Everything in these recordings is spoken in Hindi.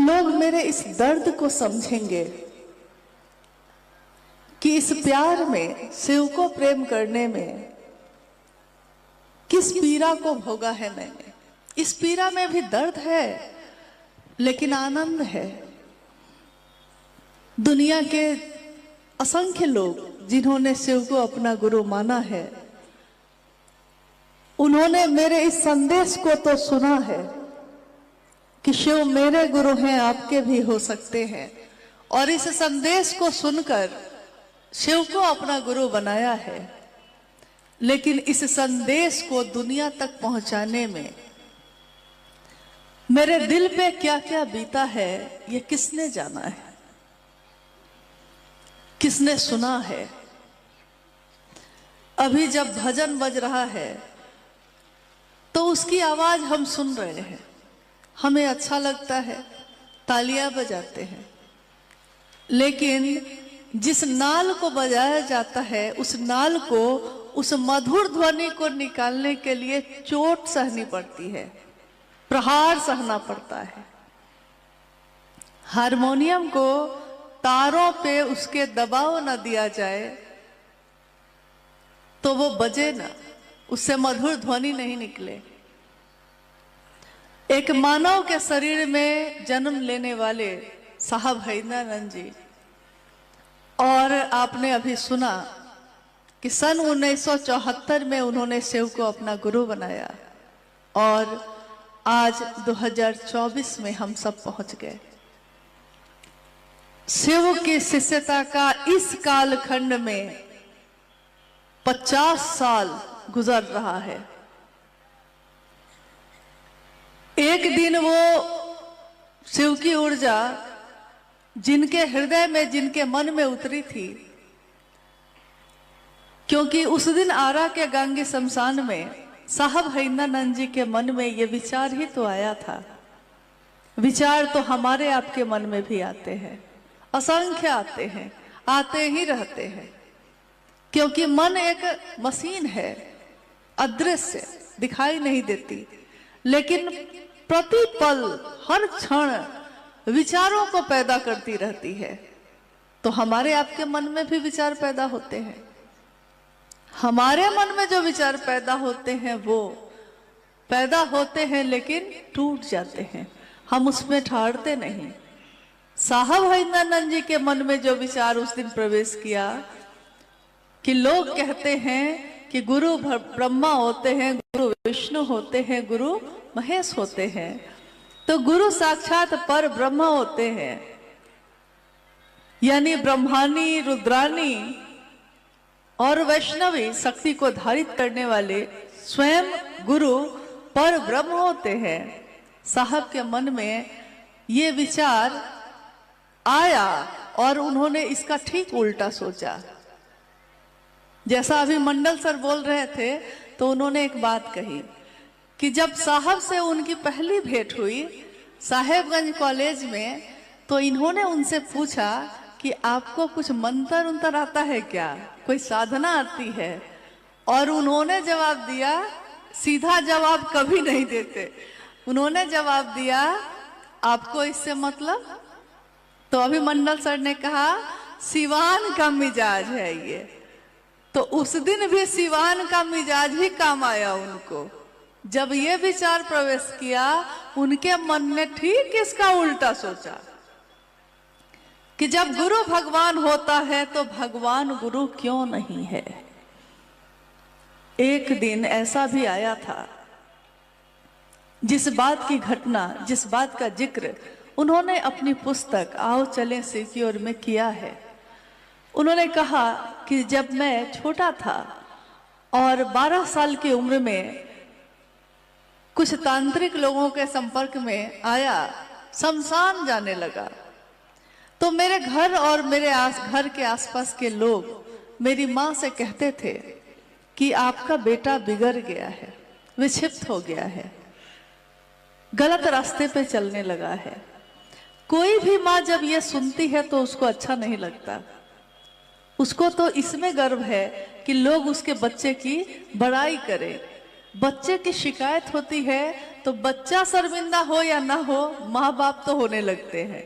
लोग मेरे इस दर्द को समझेंगे कि इस प्यार में, शिव को प्रेम करने में किस पीड़ा को भोगा है मैंने। इस पीड़ा में भी दर्द है लेकिन आनंद है। दुनिया के असंख्य लोग जिन्होंने शिव को अपना गुरु माना है, उन्होंने मेरे इस संदेश को तो सुना है कि शिव मेरे गुरु हैं, आपके भी हो सकते हैं, और इस संदेश को सुनकर शिव को अपना गुरु बनाया है। लेकिन इस संदेश को दुनिया तक पहुंचाने में मेरे दिल पे क्या क्या बीता है, ये किसने जाना है, किसने सुना है। अभी जब भजन बज रहा है तो उसकी आवाज हम सुन रहे हैं, हमें अच्छा लगता है, तालियां बजाते हैं, लेकिन जिस नाल को बजाया जाता है, उस नाल को, उस मधुर ध्वनि को निकालने के लिए चोट सहनी पड़ती है, प्रहार सहना पड़ता है। हारमोनियम को तारों पे उसके दबाव न दिया जाए तो वो बजे ना, उससे मधुर ध्वनि नहीं निकले। एक मानव के शरीर में जन्म लेने वाले साहब हैदरानंद जी, और आपने अभी सुना कि सन 1974 में उन्होंने शिव को अपना गुरु बनाया, और आज 2024 में हम सब पहुंच गए। शिव की शिष्यता का इस कालखंड में 50 साल गुजर रहा है। एक दिन वो शिव की ऊर्जा जिनके हृदय में, जिनके मन में उतरी थी, क्योंकि उस दिन आरा के गांगी शमशान में साहब हैदरानंद जी के मन में ये विचार ही तो आया था। विचार तो हमारे आपके मन में भी आते हैं, असंख्य आते हैं, आते ही रहते हैं, क्योंकि मन एक मशीन है, अदृश्य, दिखाई नहीं देती, लेकिन प्रति पल, हर क्षण विचारों को पैदा करती रहती है। तो हमारे आपके मन में भी विचार पैदा होते हैं। हमारे मन में जो विचार पैदा होते हैं वो पैदा होते हैं लेकिन टूट जाते हैं, हम उसमें ठहरते नहीं। साहब हैदरानंद जी के मन में जो विचार उस दिन प्रवेश किया कि लोग कहते हैं कि गुरु ब्रह्मा होते हैं, गुरु विष्णु होते हैं, गुरु महेश होते हैं, तो गुरु साक्षात पर ब्रह्म होते हैं, यानी ब्रह्मानी, रुद्रानी और वैष्णवी शक्ति को धारित करने वाले स्वयं गुरु पर ब्रह्म होते हैं। साहब के मन में ये विचार आया और उन्होंने इसका ठीक उल्टा सोचा। जैसा अभी मंडल सर बोल रहे थे तो उन्होंने एक बात कही कि जब साहब से उनकी पहली भेंट हुई साहेबगंज कॉलेज में, तो इन्होंने उनसे पूछा कि आपको कुछ मंत्र उंतर आता है क्या, कोई साधना आती है? और उन्होंने जवाब दिया, सीधा जवाब कभी नहीं देते, उन्होंने जवाब दिया आपको इससे मतलब? तो अभी मंडल सर ने कहा सिवान का मिजाज है ये। तो उस दिन भी सिवान का मिजाज ही काम आया उनको। जब ये विचार प्रवेश किया, उनके मन ने ठीक इसका उल्टा सोचा कि जब गुरु भगवान होता है तो भगवान गुरु क्यों नहीं है। एक दिन ऐसा भी आया था, जिस बात की घटना, जिस बात का जिक्र उन्होंने अपनी पुस्तक आओ चलें शिव की ओर में किया है। उन्होंने कहा कि जब मैं छोटा था और 12 साल की उम्र में कुछ तांत्रिक लोगों के संपर्क में आया, शमशान जाने लगा, तो मेरे घर और मेरे घर के आसपास के लोग मेरी माँ से कहते थे कि आपका बेटा बिगड़ गया है, विक्षिप्त हो गया है, गलत रास्ते पे चलने लगा है। कोई भी माँ जब ये सुनती है तो उसको अच्छा नहीं लगता, उसको तो इसमें गर्व है कि लोग उसके बच्चे की बड़ाई करें। बच्चे की शिकायत होती है तो बच्चा शर्मिंदा हो या ना हो, माँ बाप तो होने लगते हैं।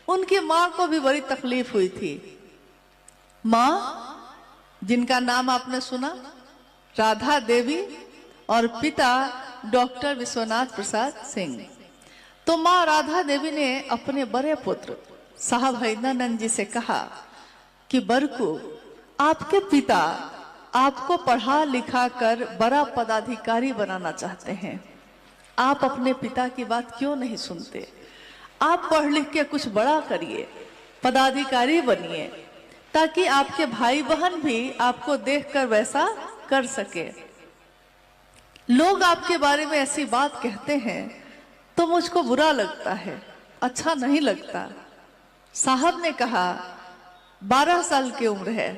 उनकी माँ को भी बड़ी तकलीफ हुई थी। माँ जिनका नाम आपने सुना, राधा देवी, और पिता डॉक्टर विश्वनाथ प्रसाद सिंह। तो माँ राधा देवी ने अपने बड़े पुत्र साहब हैदरानंद जी से कहा कि बरकू, आपके पिता आपको पढ़ा लिखा कर बड़ा पदाधिकारी बनाना चाहते हैं, आप अपने पिता की बात क्यों नहीं सुनते? आप पढ़ लिख के कुछ बड़ा करिए, पदाधिकारी बनिए, ताकि आपके भाई बहन भी आपको देखकर वैसा कर सके। लोग आपके बारे में ऐसी बात कहते हैं तो मुझको बुरा लगता है, अच्छा नहीं लगता। साहब ने कहा 12 साल की उम्र है,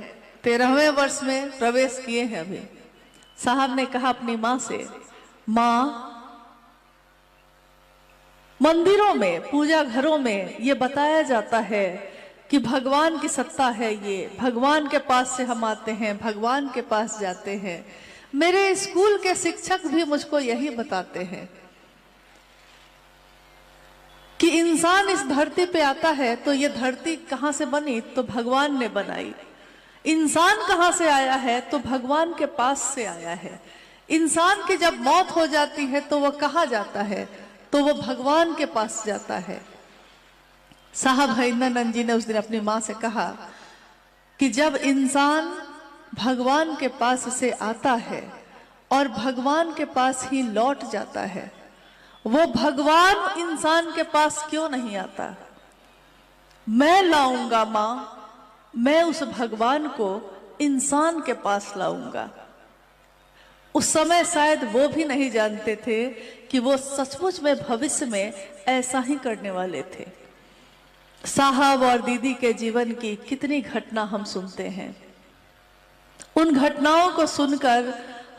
13वें वर्ष में प्रवेश किए हैं अभी। साहब ने कहा अपनी माँ से, माँ मंदिरों में, पूजा घरों में ये बताया जाता है कि भगवान की सत्ता है, ये भगवान के पास से हम आते हैं, भगवान के पास जाते हैं। मेरे स्कूल के शिक्षक भी मुझको यही बताते हैं कि इंसान इस धरती पे आता है तो ये धरती कहाँ से बनी? तो भगवान ने बनाई। इंसान कहाँ से आया है? तो भगवान के पास से आया है। इंसान की जब मौत हो जाती है तो वह कहाँ जाता है? तो वो भगवान के पास जाता है। साहब हैदरानंद जी ने उस दिन अपनी माँ से कहा कि जब इंसान भगवान के पास से आता है और भगवान के पास ही लौट जाता है, वो भगवान इंसान के पास क्यों नहीं आता? मैं लाऊंगा माँ, मैं उस भगवान को इंसान के पास लाऊंगा। उस समय शायद वो भी नहीं जानते थे कि वो सचमुच में भविष्य में ऐसा ही करने वाले थे। साहब और दीदी के जीवन की कितनी घटना हम सुनते हैं। उन घटनाओं को सुनकर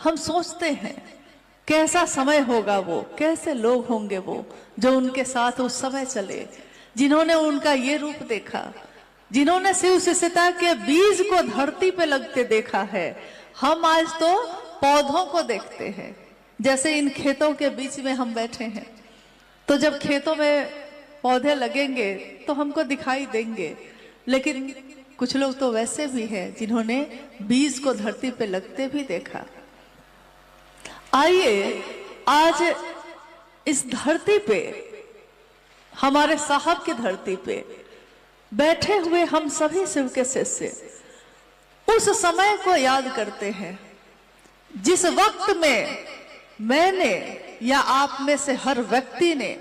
हम सोचते हैं कैसा समय होगा वो, कैसे लोग होंगे वो जो उनके साथ उस समय चले, जिन्होंने उनका ये रूप देखा, जिन्होंने शिव शिष्यता के बीज को धरती पे लगते देखा है। हम आज तो पौधों को देखते हैं, जैसे इन खेतों के बीच में हम बैठे हैं, तो जब खेतों में पौधे लगेंगे तो हमको दिखाई देंगे, लेकिन कुछ लोग तो वैसे भी हैं जिन्होंने बीज को धरती पे लगते भी देखा। आइए आज इस धरती पे, हमारे साहब की धरती पे बैठे हुए हम सभी शिव के शिष्य उस समय को याद करते हैं जिस वक्त में मैंने या आप में से हर व्यक्ति ने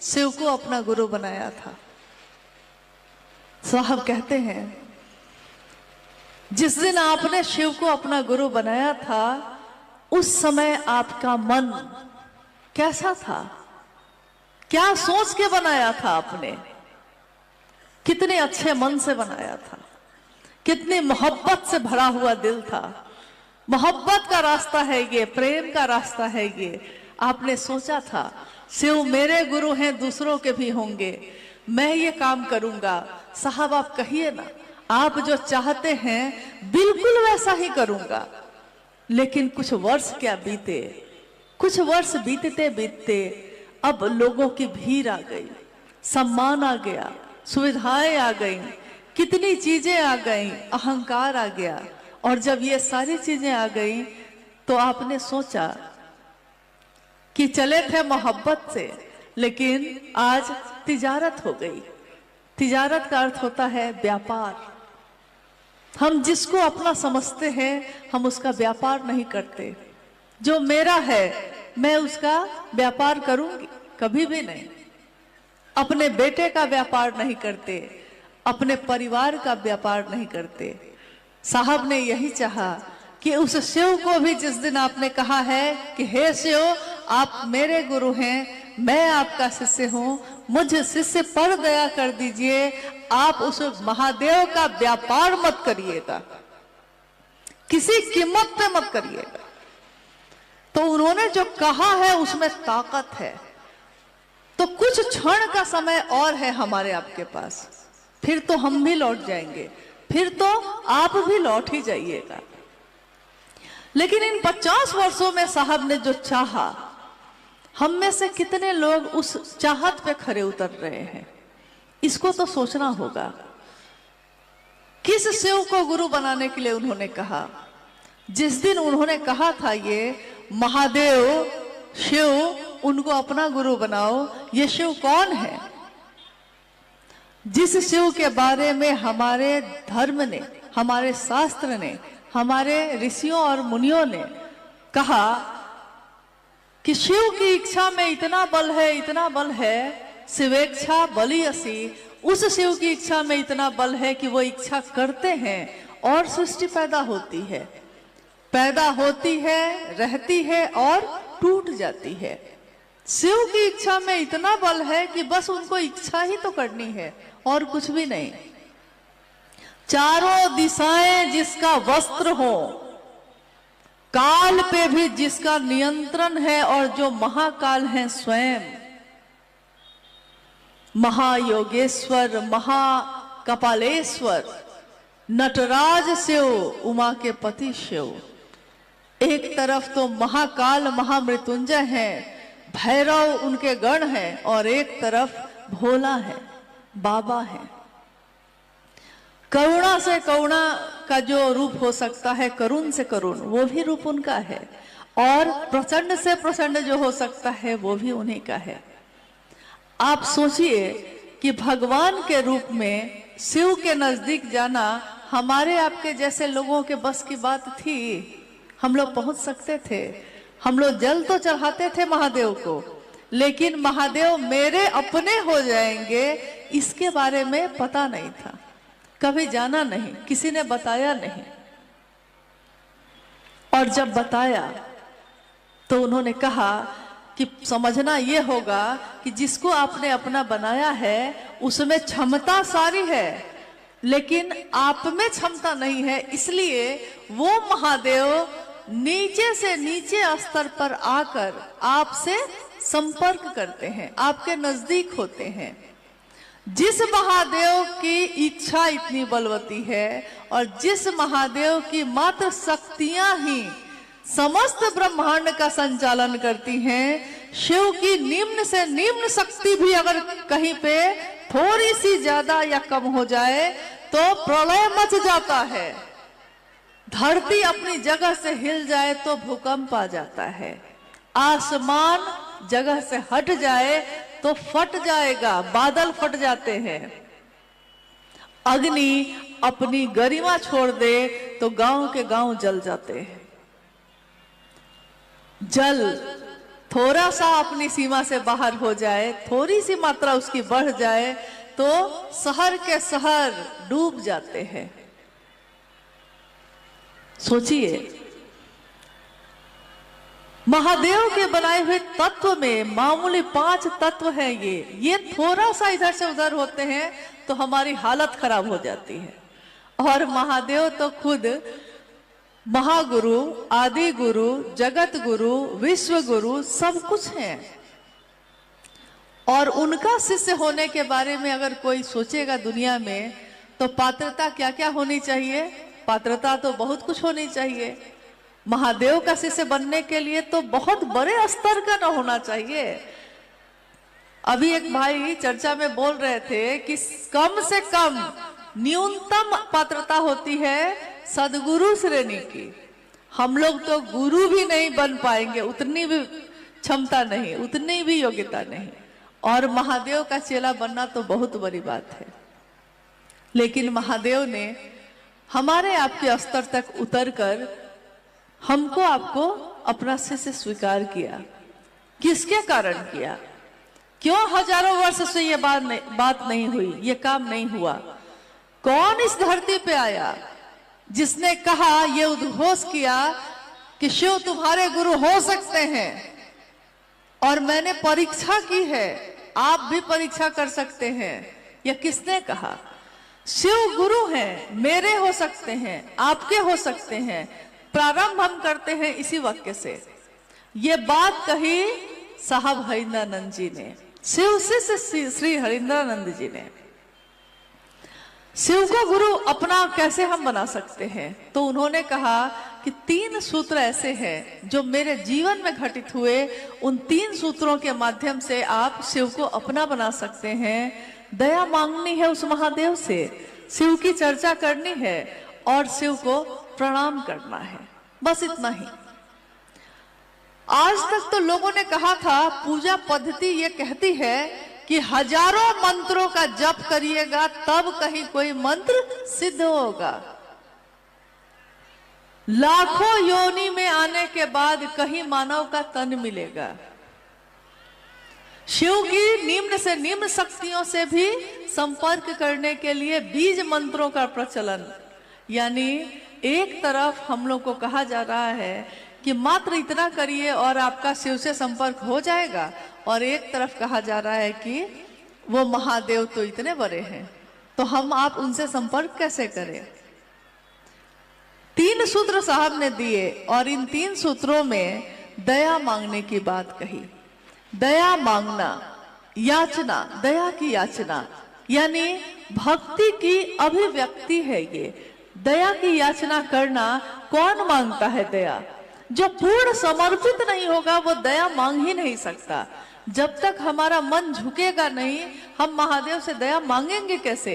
शिव को अपना गुरु बनाया था। साहब कहते हैं जिस दिन आपने शिव को अपना गुरु बनाया था, उस समय आपका मन कैसा था? क्या सोच के बनाया था आपने? कितने अच्छे मन से बनाया था, कितनी मोहब्बत से भरा हुआ दिल था। मोहब्बत का रास्ता है ये, प्रेम का रास्ता है ये। आपने सोचा था शिव मेरे गुरु हैं, दूसरों के भी होंगे, मैं ये काम करूंगा। साहब आप कहिए ना, आप जो चाहते हैं बिल्कुल वैसा ही करूंगा। लेकिन कुछ वर्ष क्या बीते, कुछ वर्ष बीतते बीतते अब लोगों की भीड़ आ गई, सम्मान आ गया, सुविधाएं आ गई, कितनी चीजें आ गई, अहंकार आ गया। और जब ये सारी चीजें आ गई तो आपने सोचा कि चले थे मोहब्बत से, लेकिन आज तिजारत हो गई। तिजारत का अर्थ होता है व्यापार। हम जिसको अपना समझते हैं हम उसका व्यापार नहीं करते। जो मेरा है मैं उसका व्यापार करूंगी? कभी भी नहीं। अपने बेटे का व्यापार नहीं करते, अपने परिवार का व्यापार नहीं करते। साहब ने यही चाहा कि उस शिव को भी जिस दिन आपने कहा है कि हे शिव आप मेरे गुरु हैं, मैं आपका शिष्य हूं, मुझे शिष्य पर दया कर दीजिए, आप उस महादेव का व्यापार मत करिएगा, किसी कीमत पे मत करिएगा। तो उन्होंने जो कहा है उसमें ताकत है। तो कुछ क्षण का समय और है हमारे आपके पास, फिर तो हम भी लौट जाएंगे, फिर तो आप भी लौट ही जाइएगा। लेकिन इन 50 वर्षों में साहब ने जो चाहा, हम में से कितने लोग उस चाहत पे खरे उतर रहे हैं, इसको तो सोचना होगा। किस शिव को गुरु बनाने के लिए उन्होंने कहा? जिस दिन उन्होंने कहा था ये महादेव शिव उनको अपना गुरु बनाओ, ये शिव कौन है? जिस शिव के बारे में हमारे धर्म ने, हमारे शास्त्र ने, हमारे ऋषियों और मुनियों ने कहा कि शिव की इच्छा में इतना बल है, इतना बल है, शिवेच्छा बलि असी, उस शिव की इच्छा में इतना बल है कि वो इच्छा करते हैं और सृष्टि पैदा होती है, पैदा होती है, रहती है और टूट जाती है। शिव की इच्छा में इतना बल है कि बस उनको इच्छा ही तो करनी है और कुछ भी नहीं। चारों दिशाएं जिसका वस्त्र हो, काल पे भी जिसका नियंत्रण है, और जो महाकाल है स्वयं, महायोगेश्वर, महाकपालेश्वर, नटराज शिव, उमा के पति शिव। एक तरफ तो महाकाल महामृत्युंजय हैं, भैरव उनके गण हैं, और एक तरफ भोला है, बाबा है। करुणा से करुणा का जो रूप हो सकता है, करुण से करुण, वो भी रूप उनका है, और प्रचंड से प्रचंड जो हो सकता है वो भी उन्हीं का है। आप सोचिए कि भगवान के रूप में शिव के नजदीक जाना हमारे आपके जैसे लोगों के बस की बात थी? हम लोग पहुंच सकते थे, हम लोग जल तो चढ़ाते थे महादेव को, लेकिन महादेव मेरे अपने हो जाएंगे इसके बारे में पता नहीं था, कभी जाना नहीं, किसी ने बताया नहीं। और जब बताया तो उन्होंने कहा कि समझना ये होगा कि जिसको आपने अपना बनाया है उसमें क्षमता सारी है, लेकिन आप में क्षमता नहीं है, इसलिए वो महादेव नीचे से नीचे स्तर पर आकर आपसे संपर्क करते हैं, आपके नजदीक होते हैं। जिस महादेव की इच्छा इतनी बलवती है और जिस महादेव की मात्र शक्तियां ही समस्त ब्रह्मांड का संचालन करती हैं, शिव की निम्न से निम्न शक्ति भी अगर कहीं पे थोड़ी सी ज्यादा या कम हो जाए तो प्रलय मच जाता है, धरती अपनी जगह से हिल जाए तो भूकंप आ जाता है, आसमान जगह से हट जाए तो फट जाएगा, बादल फट जाते हैं, अग्नि अपनी गरिमा छोड़ दे तो गांव के गांव जल जाते हैं, जल थोड़ा सा अपनी सीमा से बाहर हो जाए, थोड़ी सी मात्रा उसकी बढ़ जाए तो शहर के शहर डूब जाते हैं। सोचिए, महादेव के बनाए हुए तत्व में मामूली 5 तत्व हैं, ये थोड़ा सा इधर से उधर होते हैं तो हमारी हालत खराब हो जाती है। और महादेव तो खुद महागुरु, आदि गुरु, जगत गुरु, विश्व गुरु सब कुछ हैं। और उनका शिष्य होने के बारे में अगर कोई सोचेगा दुनिया में, तो पात्रता क्या क्या होनी चाहिए? पात्रता तो बहुत कुछ होनी चाहिए। महादेव का शिष्य बनने के लिए तो बहुत बड़े स्तर का न होना चाहिए। अभी एक भाई चर्चा में बोल रहे थे कि कम से कम न्यूनतम पात्रता होती है सदगुरु श्रेणी की। हम लोग तो गुरु भी नहीं बन पाएंगे, उतनी भी क्षमता नहीं, उतनी भी योग्यता नहीं, और महादेव का चेला बनना तो बहुत बड़ी बात है। लेकिन महादेव ने हमारे आपके स्तर तक उतरकर हमको आपको अपना शिष्य स्वीकार किया। किसके कारण किया? क्यों हजारों वर्ष से ये बात नहीं हुई, ये काम नहीं हुआ? कौन इस धरती पे आया जिसने कहा, ये उद्घोष किया कि शिव तुम्हारे गुरु हो सकते हैं और मैंने परीक्षा की है, आप भी परीक्षा कर सकते हैं? यह किसने कहा? शिव गुरु हैं, मेरे हो सकते हैं, आपके हो सकते हैं। प्रारंभ हम करते हैं इसी वाक्य से। ये बात कही साहब हरिंद्रानंद जी ने, शिव शिष्य श्री हरिंद्रानंद जी ने। शिव को गुरु अपना कैसे हम बना सकते हैं? तो उन्होंने कहा कि 3 सूत्र ऐसे हैं जो मेरे जीवन में घटित हुए, उन 3 सूत्रों के माध्यम से आप शिव को अपना बना सकते हैं। दया मांगनी है उस महादेव से, शिव की चर्चा करनी है और शिव को प्रणाम करना है, बस इतना ही। आज तक तो लोगों ने कहा था, पूजा पद्धति ये कहती है कि हजारों मंत्रों का जप करिएगा तब कहीं कोई मंत्र सिद्ध होगा। लाखों योनि में आने के बाद कहीं मानव का तन मिलेगा। शिव की निम्न से निम्न शक्तियों से भी संपर्क करने के लिए बीज मंत्रों का प्रचलन, यानी एक तरफ हम लोग को कहा जा रहा है कि मात्र इतना करिए और आपका शिव से संपर्क हो जाएगा, और एक तरफ कहा जा रहा है कि वो महादेव तो इतने बड़े हैं, तो हम आप उनसे संपर्क कैसे करें। 3 सूत्र साहब ने दिए और इन 3 सूत्रों में दया मांगने की बात कही। दया मांगना, याचना, दया की याचना, यानी भक्ति की अभिव्यक्ति है ये। दया की याचना करना कौन मांगता है? दया जो पूर्ण समर्पित नहीं होगा वो दया मांग ही नहीं सकता। जब तक हमारा मन झुकेगा नहीं, हम महादेव से दया मांगेंगे कैसे?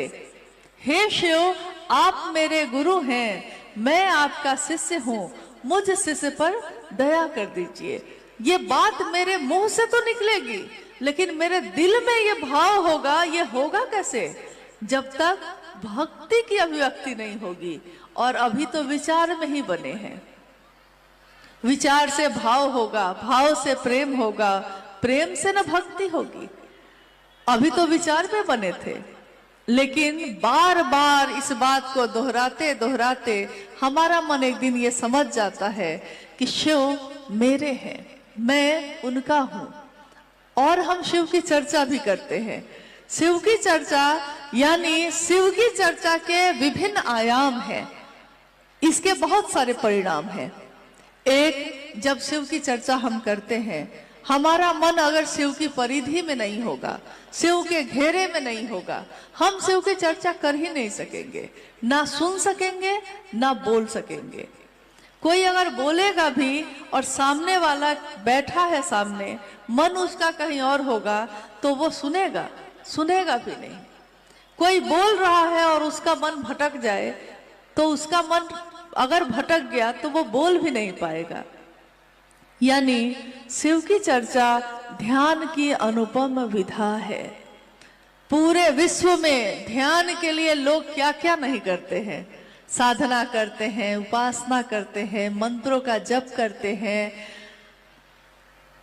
हे शिव, आप मेरे गुरु हैं, मैं आपका शिष्य हूं, मुझ शिष्य पर दया कर दीजिए। ये बात मेरे मुंह से तो निकलेगी, लेकिन मेरे दिल में ये भाव होगा, ये होगा कैसे? जब तक भक्ति की अभिव्यक्ति नहीं होगी। और अभी तो विचार में ही बने हैं। विचार से भाव होगा, भाव से प्रेम होगा, प्रेम से न भक्ति होगी। अभी तो विचार में बने थे, लेकिन बार बार इस बात को दोहराते दोहराते हमारा मन एक दिन ये समझ जाता है कि शिव मेरे हैं, मैं उनका हूं। और हम शिव की चर्चा भी करते हैं। शिव की चर्चा यानी शिव की चर्चा के विभिन्न आयाम हैं, इसके बहुत सारे परिणाम हैं। एक, जब शिव की चर्चा हम करते हैं, हमारा मन अगर शिव की परिधि में नहीं होगा, शिव के घेरे में नहीं होगा, हम शिव की चर्चा कर ही नहीं सकेंगे, ना सुन सकेंगे, ना बोल सकेंगे। कोई अगर बोलेगा भी और सामने वाला बैठा है सामने, मन उसका कहीं और होगा, तो वो सुनेगा भी नहीं। कोई बोल रहा है और उसका मन भटक जाए, तो उसका मन अगर भटक गया तो वो बोल भी नहीं पाएगा। यानी शिव की चर्चा ध्यान की अनुपम विधा है। पूरे विश्व में ध्यान के लिए लोग क्या क्या नहीं करते हैं। साधना करते हैं, उपासना करते हैं, मंत्रों का जप करते हैं,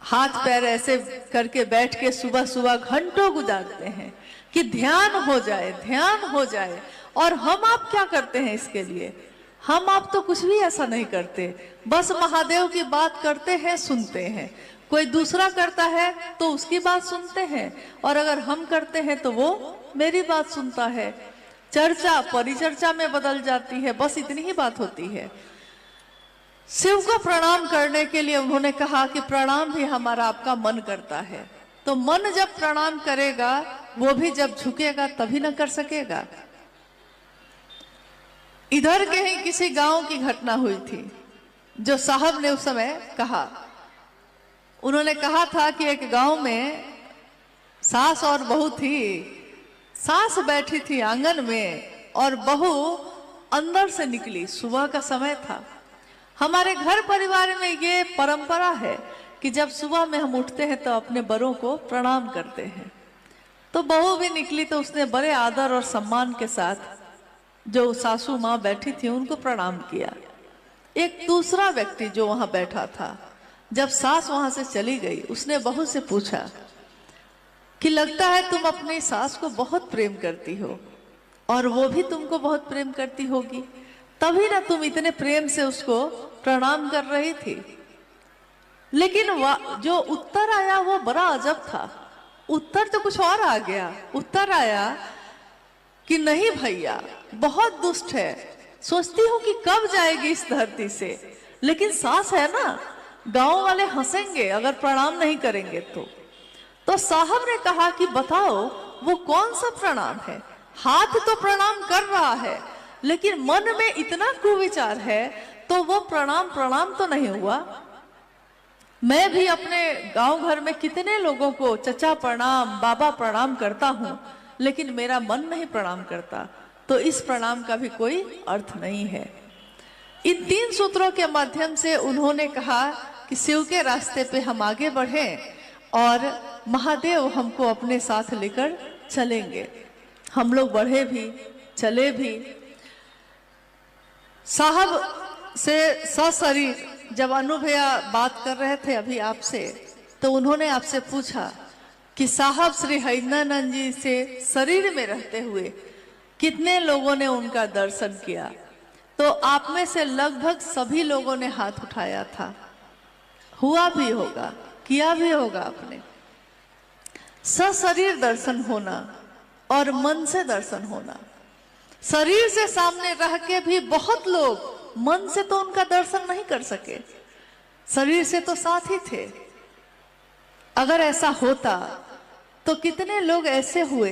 हाथ पैर ऐसे करके बैठ के सुबह सुबह घंटों गुजारते हैं कि ध्यान हो जाए, ध्यान हो जाए। और हम आप क्या करते हैं इसके लिए? हम आप तो कुछ भी ऐसा नहीं करते, बस महादेव की बात करते हैं, सुनते हैं। कोई दूसरा करता है तो उसकी बात सुनते हैं, और अगर हम करते हैं तो वो मेरी बात सुनता है। चर्चा परिचर्चा में बदल जाती है, बस इतनी ही बात होती है। शिव को प्रणाम करने के लिए उन्होंने कहा कि प्रणाम भी हमारा आपका मन करता है। तो मन जब प्रणाम करेगा, वो भी जब झुकेगा तभी न कर सकेगा। इधर के ही किसी गांव की घटना हुई थी, जो साहब ने उस समय कहा। उन्होंने कहा था कि एक गांव में सास और बहू थी। सास बैठी थी आंगन में और बहू अंदर से निकली। सुबह का समय था। हमारे घर परिवार में ये परंपरा है कि जब सुबह में हम उठते हैं तो अपने बड़ों को प्रणाम करते हैं। तो बहू भी निकली, तो उसने बड़े आदर और सम्मान के साथ जो सासू माँ बैठी थी उनको प्रणाम किया। एक दूसरा व्यक्ति जो वहां बैठा था, जब सास वहां से चली गई, उसने बहू से पूछा कि लगता है तुम अपनी सास को बहुत प्रेम करती हो और वो भी तुमको बहुत प्रेम करती होगी, तभी ना तुम इतने प्रेम से उसको प्रणाम कर रही थी। लेकिन जो उत्तर आया वो बड़ा अजब था। उत्तर तो कुछ और आ गया। उत्तर आया कि नहीं भैया, बहुत दुष्ट है, सोचती हूं कि कब जाएगी इस धरती से, लेकिन सास है ना, गांव वाले हंसेंगे अगर प्रणाम नहीं करेंगे तो साहब ने कहा कि बताओ वो कौन सा प्रणाम है, हाथ तो प्रणाम कर रहा है, लेकिन मन में इतना कुविचार है, तो वो प्रणाम प्रणाम तो नहीं हुआ। मैं भी अपने गांव घर में कितने लोगों को चचा प्रणाम, बाबा प्रणाम करता हूं, लेकिन मेरा मन नहीं प्रणाम करता, तो इस प्रणाम का भी कोई अर्थ नहीं है। इन 3 सूत्रों के माध्यम से उन्होंने कहा कि शिव के रास्ते पे हम आगे बढ़ें और महादेव हमको अपने साथ लेकर चलेंगे। हम लोग बढ़े भी, चले भी। साहब से सशरीर जब अनुभैया बात कर रहे थे अभी आपसे, तो उन्होंने आपसे पूछा कि साहब श्री हरिनानंद जी से शरीर में रहते हुए कितने लोगों ने उनका दर्शन किया, तो आप में से लगभग सभी लोगों ने हाथ उठाया था। हुआ भी होगा, किया भी होगा आपने। सशरीर दर्शन होना और मन से दर्शन होना। शरीर से सामने रह के भी बहुत लोग मन से तो उनका दर्शन नहीं कर सके, शरीर से तो साथ ही थे। अगर ऐसा होता तो कितने लोग ऐसे हुए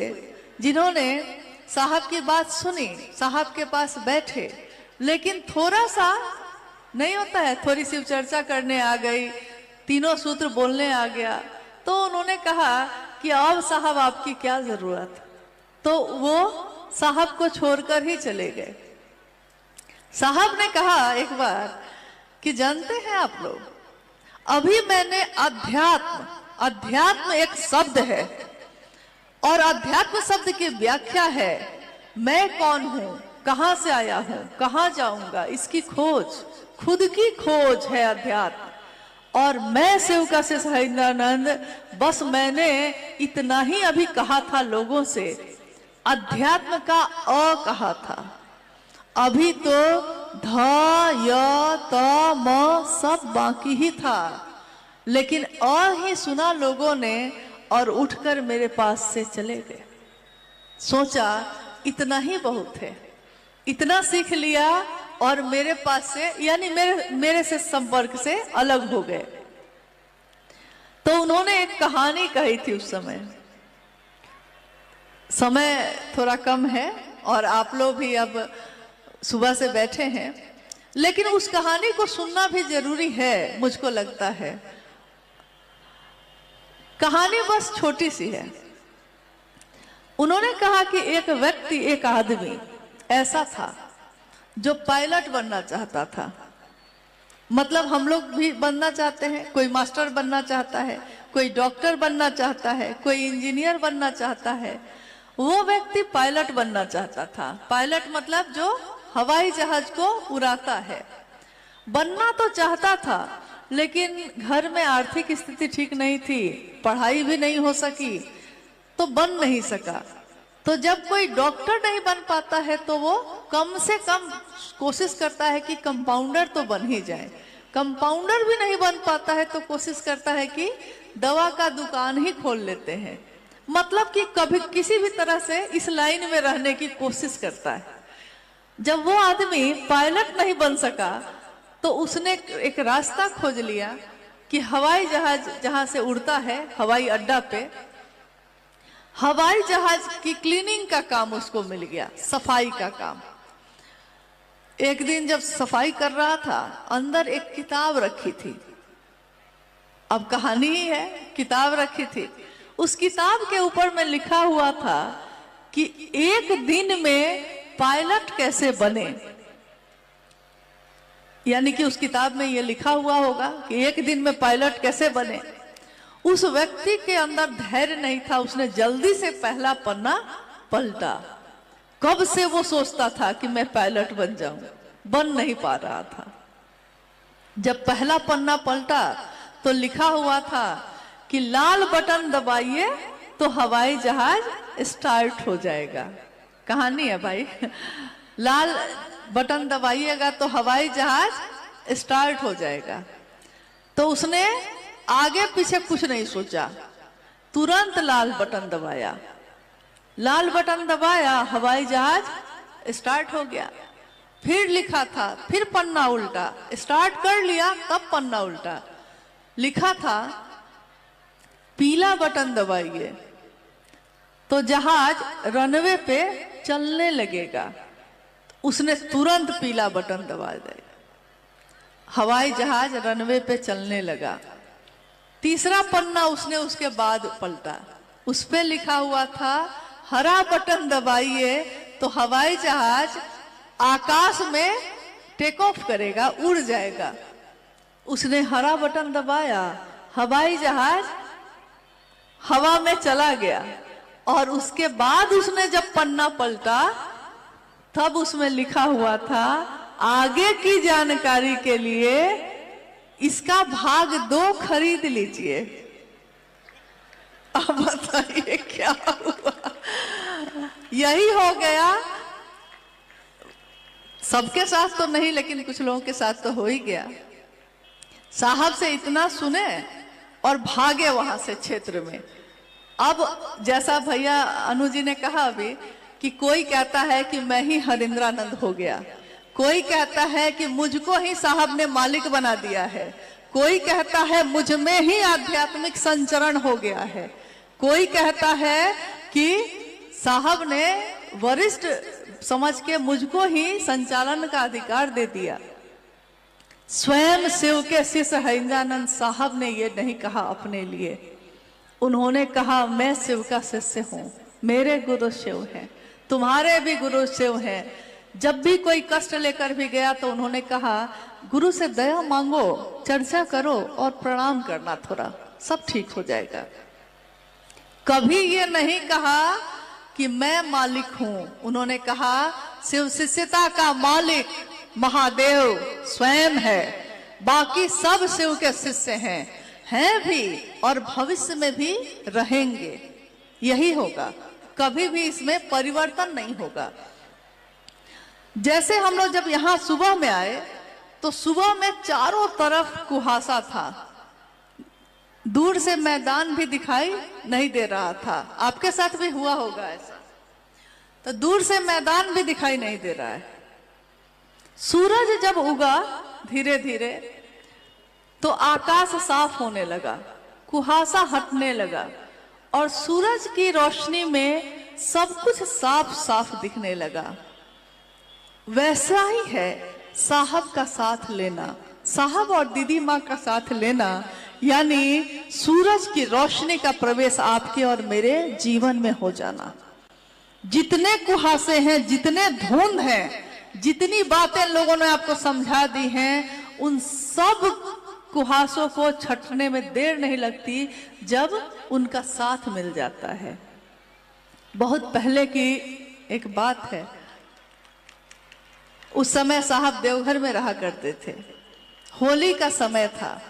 जिन्होंने साहब की बात सुनी, साहब के पास बैठे, लेकिन थोड़ा सा नहीं होता है, थोड़ी सी चर्चा करने आ गई, 3 सूत्र बोलने आ गया, तो उन्होंने कहा कि अब साहब आपकी क्या जरूरत, तो वो साहब को छोड़कर ही चले गए। साहब ने कहा एक बार कि जानते हैं आप लोग, अभी मैंने अध्यात्म, अध्यात्म एक शब्द है और अध्यात्म शब्द की व्याख्या है मैं कौन हूं, कहां से आया हूं, कहां जाऊंगा, इसकी खोज, खुद की खोज है अध्यात्म। और मैं सेवका से हरिनानंद, बस मैंने इतना ही अभी कहा था लोगों से, अध्यात्म का अ कहा था। अभी तो ध य त म सब बाकी ही था, लेकिन अ ही सुना लोगों ने और उठकर मेरे पास से चले गए। सोचा इतना ही बहुत है, इतना सीख लिया और मेरे पास से, यानी मेरे से संपर्क से अलग हो गए। तो उन्होंने एक कहानी कही थी उस समय थोड़ा कम है और आप लोग भी अब सुबह से बैठे हैं, लेकिन उस कहानी को सुनना भी जरूरी है, मुझको लगता है। कहानी बस छोटी सी है। उन्होंने कहा कि एक व्यक्ति, एक आदमी ऐसा था जो पायलट बनना चाहता था। मतलब हम लोग भी बनना चाहते हैं, कोई मास्टर बनना चाहता है, कोई डॉक्टर बनना चाहता है, कोई इंजीनियर बनना चाहता है। वो व्यक्ति पायलट बनना चाहता था। पायलट मतलब जो हवाई जहाज को उड़ाता है। बनना तो चाहता था, लेकिन घर में आर्थिक स्थिति ठीक नहीं थी, पढ़ाई भी नहीं हो सकी, तो बन नहीं सका। तो जब कोई डॉक्टर नहीं बन पाता है तो वो कम से कम कोशिश करता है कि कंपाउंडर तो बन ही जाए। कंपाउंडर भी नहीं बन पाता है तो कोशिश करता है कि दवा का दुकान ही खोल लेते हैं। मतलब कि कभी किसी भी तरह से इस लाइन में रहने की कोशिश करता है। जब वो आदमी पायलट नहीं बन सका तो उसने एक रास्ता खोज लिया कि हवाई जहाज जहां से उड़ता है, हवाई अड्डा पे हवाई जहाज की क्लीनिंग का काम उसको मिल गया, सफाई का काम। एक दिन जब सफाई कर रहा था, अंदर एक किताब रखी थी। अब कहानी ही है, किताब रखी थी। उस किताब के ऊपर में लिखा हुआ था कि एक दिन में पायलट कैसे बने। यानी कि उस किताब में यह लिखा हुआ होगा कि एक दिन में पायलट कैसे बने। उस व्यक्ति के अंदर धैर्य नहीं था, उसने जल्दी से पहला पन्ना पलटा। कब से वो सोचता था कि मैं पायलट बन जाऊं, बन नहीं पा रहा था। जब पहला पन्ना पलटा तो लिखा हुआ था कि लाल बटन दबाइए तो हवाई जहाज स्टार्ट हो जाएगा। कहानी है भाई, लाल बटन दबाइएगा तो हवाई जहाज स्टार्ट हो जाएगा। तो उसने आगे पीछे कुछ नहीं सोचा, तुरंत लाल बटन दबाया। लाल बटन दबाया, हवाई जहाज स्टार्ट हो गया। फिर लिखा था, फिर पन्ना उल्टा, स्टार्ट कर लिया तब पन्ना उल्टा, लिखा था पीला बटन दबाइए तो जहाज रनवे पे चलने लगेगा, उसने तुरंत पीला बटन दबा दिया। हवाई जहाज रनवे पे चलने लगा। तीसरा पन्ना उसने उसके बाद पलटा, उस पे लिखा हुआ था हरा बटन दबाइए तो हवाई जहाज आकाश में टेक ऑफ करेगा, उड़ जाएगा। उसने हरा बटन दबाया, हवाई जहाज हवा में चला गया। और उसके बाद उसने जब पन्ना पलटा तब उसमें लिखा हुआ था आगे की जानकारी के लिए इसका भाग 2 खरीद लीजिए। अब बताइए क्या हुआ? यही हो गया। सबके साथ तो नहीं, लेकिन कुछ लोगों के साथ तो हो ही गया। साहब से इतना सुने और भागे वहां से क्षेत्र में। अब जैसा भैया अनु जी ने कहा अभी कि कोई कहता है कि मैं ही हरिंद्रानंद हो गया, कोई कहता है कि मुझको ही साहब ने मालिक बना दिया है, कोई कहता है मुझ में ही आध्यात्मिक संचरण हो गया है, कोई कहता है कि साहब ने वरिष्ठ समझ के मुझको ही संचालन का अधिकार दे दिया। स्वयं शिव के शिष्य हरिंद्रानंद साहब ने ये नहीं कहा अपने लिए, उन्होंने कहा मैं शिव का शिष्य हूं, मेरे गुरु शिव हैं, तुम्हारे भी गुरु शिव हैं। जब भी कोई कष्ट लेकर भी गया तो उन्होंने कहा गुरु से दया मांगो, चर्चा करो और प्रणाम करना, थोड़ा सब ठीक हो जाएगा। कभी ये नहीं कहा कि मैं मालिक हूं, उन्होंने कहा शिव शिष्यता का मालिक महादेव स्वयं है, बाकी सब शिव के शिष्य हैं भी और भविष्य में भी रहेंगे। यही होगा, कभी भी इसमें परिवर्तन नहीं होगा। जैसे हम लोग जब यहाँ सुबह में आए तो सुबह में चारों तरफ कुहासा था, दूर से मैदान भी दिखाई नहीं दे रहा था। आपके साथ भी हुआ होगा ऐसा, तो दूर से मैदान भी दिखाई नहीं दे रहा है। सूरज जब उगा धीरे धीरे तो आकाश साफ होने लगा, कुहासा हटने लगा और सूरज की रोशनी में सब कुछ साफ साफ दिखने लगा। वैसा ही है साहब का साथ लेना, साहब और दीदी माँ का साथ लेना, यानी सूरज की रोशनी का प्रवेश आपके और मेरे जीवन में हो जाना। जितने कुहासे हैं, जितने धुंध हैं, जितनी बातें लोगों ने आपको समझा दी हैं, उन सब कुहासों को छटने में देर नहीं लगती जब उनका साथ मिल जाता है। बहुत पहले की एक बात है, उस समय साहब देवघर में रहा करते थे, होली का समय था।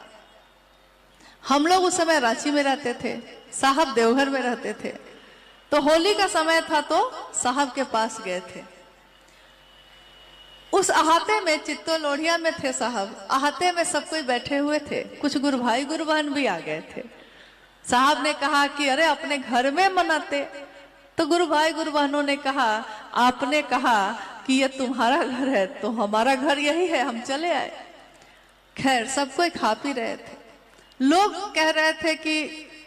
हम लोग उस समय रांची में रहते थे, साहब देवघर में रहते थे। तो होली का समय था तो साहब के पास गए थे। उस अहाते में, चित्तो लोढ़िया में थे साहब, अहाते में सब कोई बैठे हुए थे, कुछ गुरु भाई गुरु बहन भी आ गए थे। साहब ने कहा कि अरे अपने घर में मनाते, तो गुरु भाई गुरु बहनों ने कहा आपने कहा कि ये तुम्हारा घर है तो हमारा घर यही है, हम चले आए। खैर सब कोई खा पी रहे थे, लोग कह रहे थे कि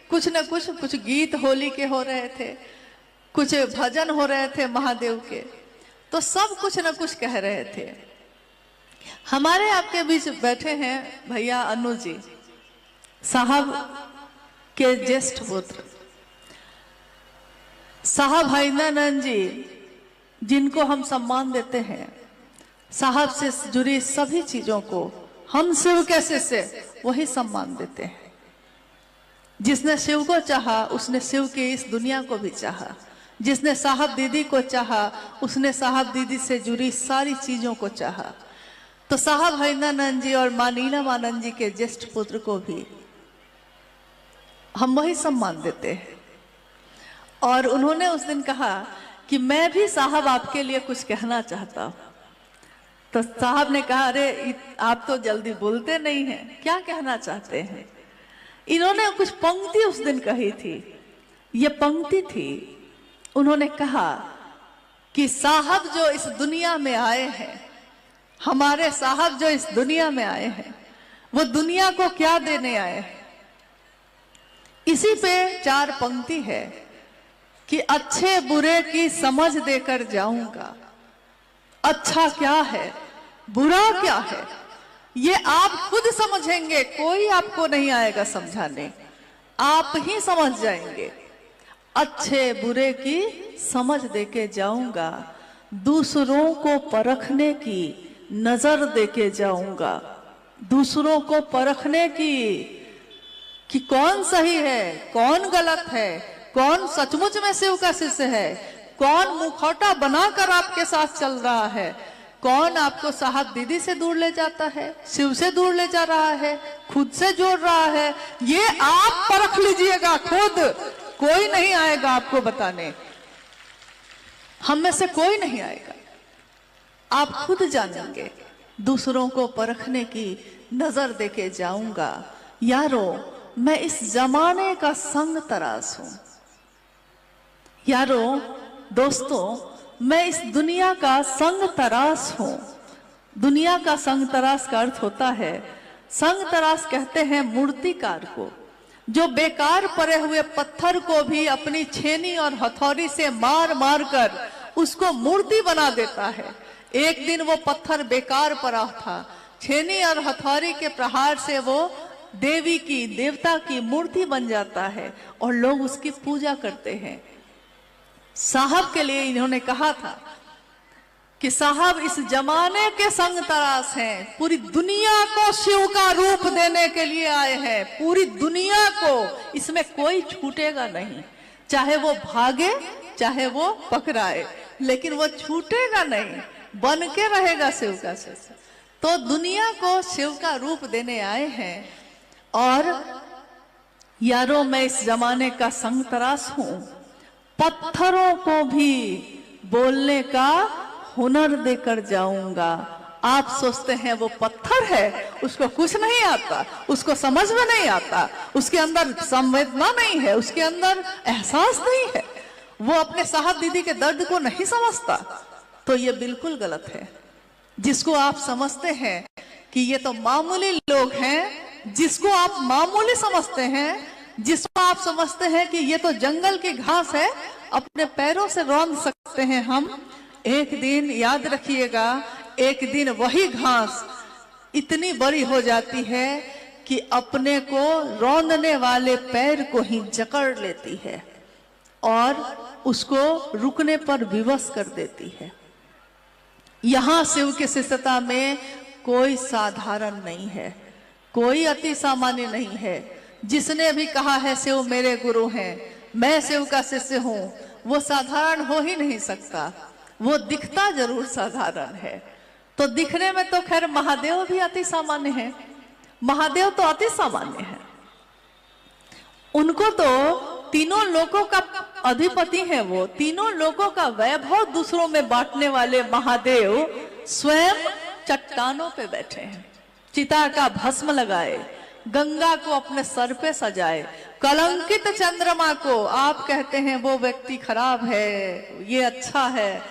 कुछ न कुछ गीत होली के हो रहे थे, कुछ भजन हो रहे थे महादेव के, तो सब कुछ न कुछ कह रहे थे। हमारे आपके बीच बैठे हैं भैया अनु जी, साहब के ज्येष्ठ पुत्र, साहब हरिंद्रानंद जी, जिनको हम सम्मान देते हैं, साहब से जुड़ी सभी चीजों को हम शिव के शिष्य वही सम्मान देते हैं। जिसने शिव को चाहा उसने शिव की इस दुनिया को भी चाहा, जिसने साहब दीदी को चाहा उसने साहब दीदी से जुड़ी सारी चीजों को चाहा। तो साहब हरिंद्रानंद जी और मां नीलमानंद जी के ज्येष्ठ पुत्र को भी हम वही सम्मान देते हैं। और उन्होंने उस दिन कहा कि मैं भी साहब आपके लिए कुछ कहना चाहता हूं। तो साहब ने कहा अरे आप तो जल्दी बोलते नहीं हैं, क्या कहना चाहते हैं? इन्होंने कुछ पंक्ति उस दिन कही थी, ये पंक्ति थी, उन्होंने कहा कि साहब जो इस दुनिया में आए हैं, हमारे साहब जो इस दुनिया में आए हैं, वो दुनिया को क्या देने आए हैं। इसी पे 4 पंक्ति है कि अच्छे बुरे की समझ देकर जाऊंगा। अच्छा क्या है, बुरा क्या है, ये आप खुद समझेंगे, कोई आपको नहीं आएगा समझाने, आप ही समझ जाएंगे। अच्छे बुरे की समझ देके जाऊंगा, दूसरों को परखने की नजर देके जाऊंगा। दूसरों को परखने की कि कौन सही है, कौन गलत है, कौन सचमुच में शिव का शिष्य है, कौन मुखौटा बनाकर आपके साथ चल रहा है, कौन आपको साहब दीदी से दूर ले जाता है, शिव से दूर ले जा रहा है, खुद से जोड़ रहा है, ये आप परख लीजिएगा खुद। कोई नहीं आएगा आपको बताने, हम में से कोई नहीं आएगा, आप खुद जानेंगे। दूसरों को परखने की नजर देके जाऊंगा। यारो, मैं इस जमाने का संग तराश हूं। यारो दोस्तों, मैं इस दुनिया का संग तराश हूं। दुनिया का संग तराश का अर्थ होता है, संग तराश कहते हैं मूर्तिकार को, जो बेकार पड़े हुए पत्थर को भी अपनी छेनी और हथौड़ी से मार मार कर उसको मूर्ति बना देता है। एक दिन वो पत्थर बेकार पड़ा था, छेनी और हथौड़ी के प्रहार से वो देवी की, देवता की मूर्ति बन जाता है और लोग उसकी पूजा करते हैं। साहब के लिए इन्होंने कहा था कि साहब इस जमाने के संग तराश हैं, पूरी दुनिया को शिव का रूप देने के लिए आए हैं, पूरी दुनिया को, इसमें कोई छूटेगा नहीं, चाहे वो भागे चाहे वो पकड़ाए, लेकिन वो छूटेगा नहीं, बन के रहेगा शिव का शिष्य। तो दुनिया को शिव का रूप देने आए हैं। और यारो, मैं इस जमाने का संग तराश हूं, पत्थरों को भी बोलने का हुनर देकर जाऊंगा। आप सोचते हैं वो पत्थर है, उसको कुछ नहीं आता, उसको समझ में नहीं आता, उसके अंदर संवेदना नहीं है, उसके अंदर एहसास नहीं है, वो अपने साहब दीदी के दर्द को नहीं समझता, तो ये बिल्कुल गलत है। जिसको आप समझते हैं कि ये तो मामूली लोग हैं, जिसको आप मामूली समझते हैं, जिसको आप समझते हैं कि ये तो जंगल की घास है, अपने पैरों से रौंद सकते हैं हम, एक दिन याद रखिएगा, एक दिन वही घास इतनी बड़ी हो जाती है कि अपने को रौंदने वाले पैर को ही जकड़ लेती है और उसको रुकने पर विवश कर देती है। यहां शिव की शिष्यता में कोई साधारण नहीं है, कोई अति सामान्य नहीं है। जिसने भी कहा है शिव मेरे गुरु हैं, मैं शिव का शिष्य हूं, वो साधारण हो ही नहीं सकता, वो दिखता जरूर साधारण है। तो दिखने में तो खैर महादेव भी अति सामान्य है, महादेव तो अति सामान्य है, उनको तो तीनों लोकों का अधिपति है, वो तीनों लोकों का वैभव दूसरों में बांटने वाले महादेव स्वयं चट्टानों पे बैठे हैं, चिता का भस्म लगाए, गंगा को अपने सर पे सजाए, कलंकित चंद्रमा को आप कहते हैं वो व्यक्ति खराब है, ये अच्छा है,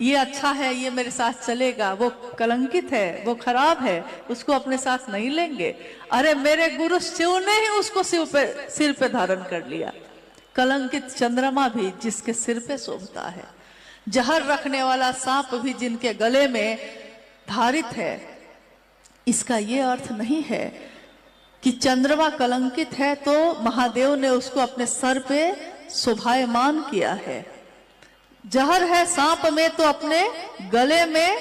ये अच्छा है, ये मेरे साथ चलेगा, वो कलंकित है, वो खराब है, उसको अपने साथ नहीं लेंगे। अरे मेरे गुरु शिव ने ही उसको सिर पे धारण कर लिया। कलंकित चंद्रमा भी जिसके सिर पे शोभता है, जहर रखने वाला सांप भी जिनके गले में धारित है। इसका ये अर्थ नहीं है कि चंद्रमा कलंकित है तो महादेव ने उसको अपने सर पे शोभायमान किया है। जहर है सांप में तो अपने गले में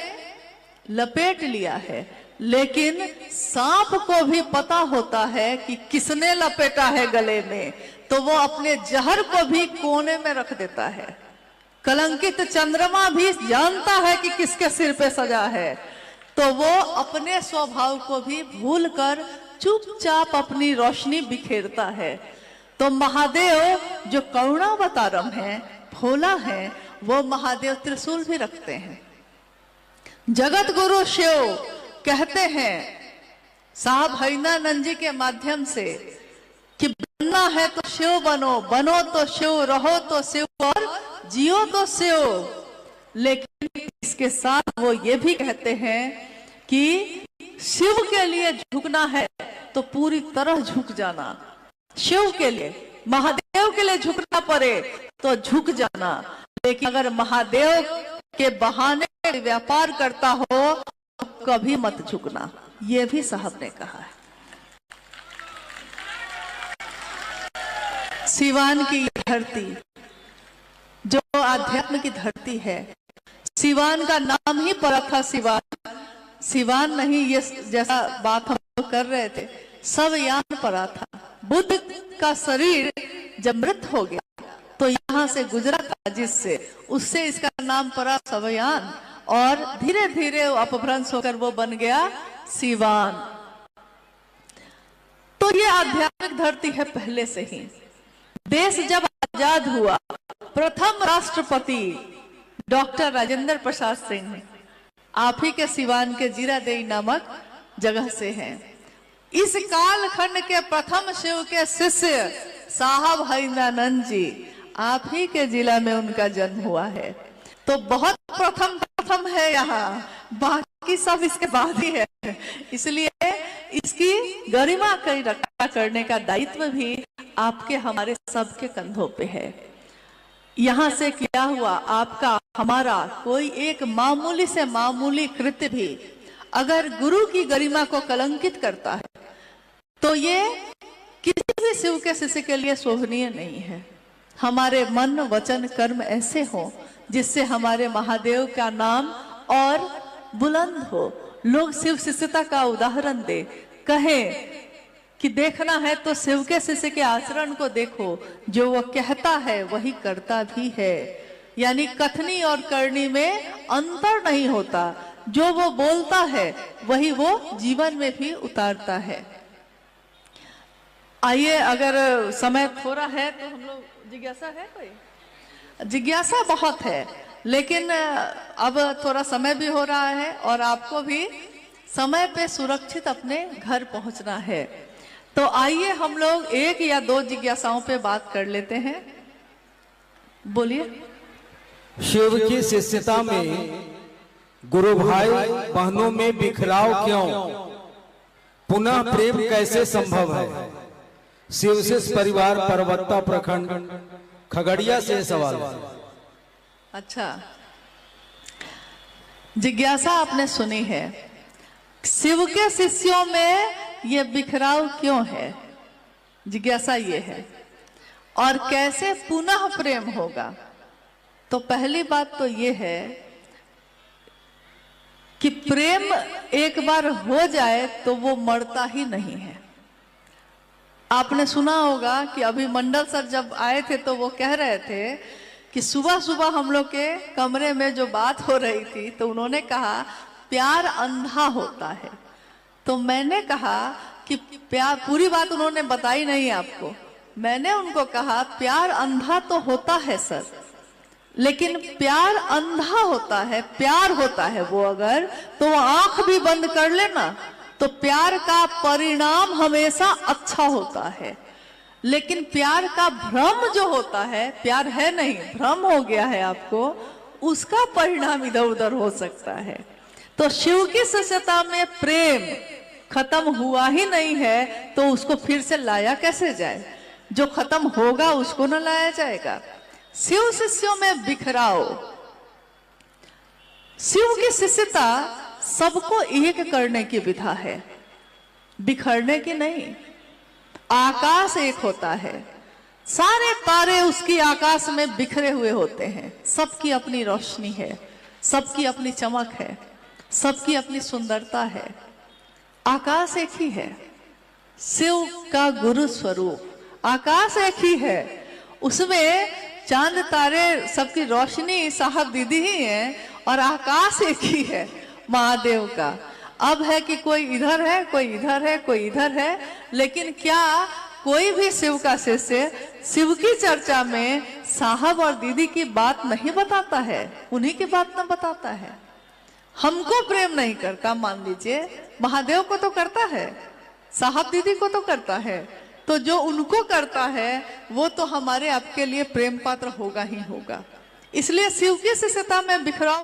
लपेट लिया है, लेकिन सांप को भी पता होता है कि किसने लपेटा है गले में, तो वो अपने जहर को भी कोने में रख देता है। कलंकित चंद्रमा भी जानता है कि किसके सिर पे सजा है, तो वो अपने स्वभाव को भी भूलकर चुपचाप अपनी रोशनी बिखेरता है। तो महादेव जो करुणावतारम है, भोला है, वो महादेव त्रिशूल भी रखते हैं। जगत गुरु शिव कहते हैं साहब हरिनानंद जी के माध्यम से कि बनना है तो शिव बनो, बनो तो शिव, रहो तो शिव और जियो तो शिव। लेकिन इसके साथ वो ये भी कहते हैं कि शिव के लिए झुकना है तो पूरी तरह झुक जाना, शिव के लिए महादेव के लिए झुकना पड़े तो झुक जाना, लेकिन अगर महादेव के बहाने व्यापार करता हो तो कभी मत झुकना। ये भी साहब ने कहा है। सिवान की धरती जो आध्यात्म की धरती है, सिवान का नाम ही पड़ा था सिवान। सिवान नहीं, ये जैसा बात हम लोग कर रहे थे, सवयान पड़ा था। बुद्ध का शरीर जब मृत हो गया तो यहाँ से गुजरा था, जिससे उससे इसका नाम पड़ा सवयान, और धीरे धीरे अपभ्रंश होकर वो बन गया सिवान। तो ये आध्यात्मिक धरती है पहले से ही। देश जब आजाद हुआ, प्रथम राष्ट्रपति डॉक्टर राजेंद्र प्रसाद सिंह आप ही के सिवान के जीरादेई नामक जगह से हैं। इस कालखंड के प्रथम शिव के शिष्य साहब हरिंद्रानंद जी आप ही के जिला में उनका जन्म हुआ है। तो बहुत प्रथम है यहाँ, बाकी सब इसके बाद ही है। इसलिए इसकी गरिमा की रक्षा करने का दायित्व भी आपके हमारे सबके कंधों पे है। यहाँ से क्या हुआ, आपका हमारा कोई एक मामूली से मामूली कृत्य भी अगर गुरु की गरिमा को कलंकित करता है तो ये किसी भी शिव के शिष्य के लिए शोभनीय नहीं है। हमारे मन वचन कर्म ऐसे हो जिससे हमारे महादेव का नाम और बुलंद हो, लोग शिव शिष्यता का उदाहरण दे, कहे कि देखना है तो शिव के शिष्य के आचरण को देखो, जो वो कहता है वही करता भी है। यानी कथनी और करनी में अंतर नहीं होता, जो वो बोलता है वही वो जीवन में भी उतारता है। आइए, अगर समय थोड़ा है तो हम लोग, जिज्ञासा है कोई? जिज्ञासा बहुत है, लेकिन अब थोड़ा समय भी हो रहा है और आपको भी समय पे सुरक्षित अपने घर पहुंचना है। तो आइए हम लोग एक या दो जिज्ञासाओं पे बात कर लेते हैं। बोलिए। शिव की शिष्यता में गुरु भाई बहनों में बिखराव क्यों? पुनः प्रेम कैसे संभव है? शिव शिष्य परिवार परबत्ता प्रखंड खगड़िया से सवाल। अच्छा, जिज्ञासा आपने सुनी है, शिव के शिष्यों में ये बिखराव क्यों है? जिज्ञासा ये है। और कैसे पुनः प्रेम होगा? तो पहली बात तो ये है कि प्रेम एक बार हो जाए तो वो मरता ही नहीं है। आपने सुना होगा कि अभी मंडल सर जब आए थे तो वो कह रहे थे कि सुबह सुबह हम लोग के कमरे में जो बात हो रही थी तो उन्होंने कहा प्यार अंधा होता है। तो मैंने कहा कि प्यार, पूरी बात उन्होंने बताई नहीं आपको। मैंने उनको कहा प्यार अंधा तो होता है सर, लेकिन प्यार अंधा होता है, प्यार होता है वो अगर, तो वो आंख भी बंद कर लेना तो प्यार का परिणाम हमेशा अच्छा होता है। लेकिन प्यार का भ्रम जो होता है, प्यार है नहीं, भ्रम हो गया है आपको, उसका परिणाम इधर उधर हो सकता है। तो शिव की शिष्यता में प्रेम खत्म हुआ ही नहीं है तो उसको फिर से लाया कैसे जाए? जो खत्म होगा उसको न लाया जाएगा। शिव शिष्यों में बिखराव, शिव की शिष्यता सबको एक करने की विधा है, बिखरने की नहीं। आकाश एक होता है, सारे तारे उसकी आकाश में बिखरे हुए होते हैं, सबकी अपनी रोशनी है, सबकी अपनी चमक है, सबकी अपनी सुंदरता है। आकाश एक ही है, शिव का गुरु स्वरूप आकाश एक ही है, उसमें चांद तारे सबकी रोशनी साहब दीदी ही है और आकाश एक ही है महादेव का। अब है कि कोई इधर है, कोई इधर है, कोई इधर है, लेकिन क्या कोई भी शिव का शिष्य शिव की चर्चा में साहब और दीदी की बात नहीं बताता है? उन्हीं की बात न बताता है। हमको प्रेम नहीं करता, मान लीजिए, महादेव को तो करता है, साहब दीदी को तो करता है, तो जो उनको करता है वो तो हमारे आपके लिए प्रेम पात्र होगा ही होगा। इसलिए शिव की शिष्यता में बिखराव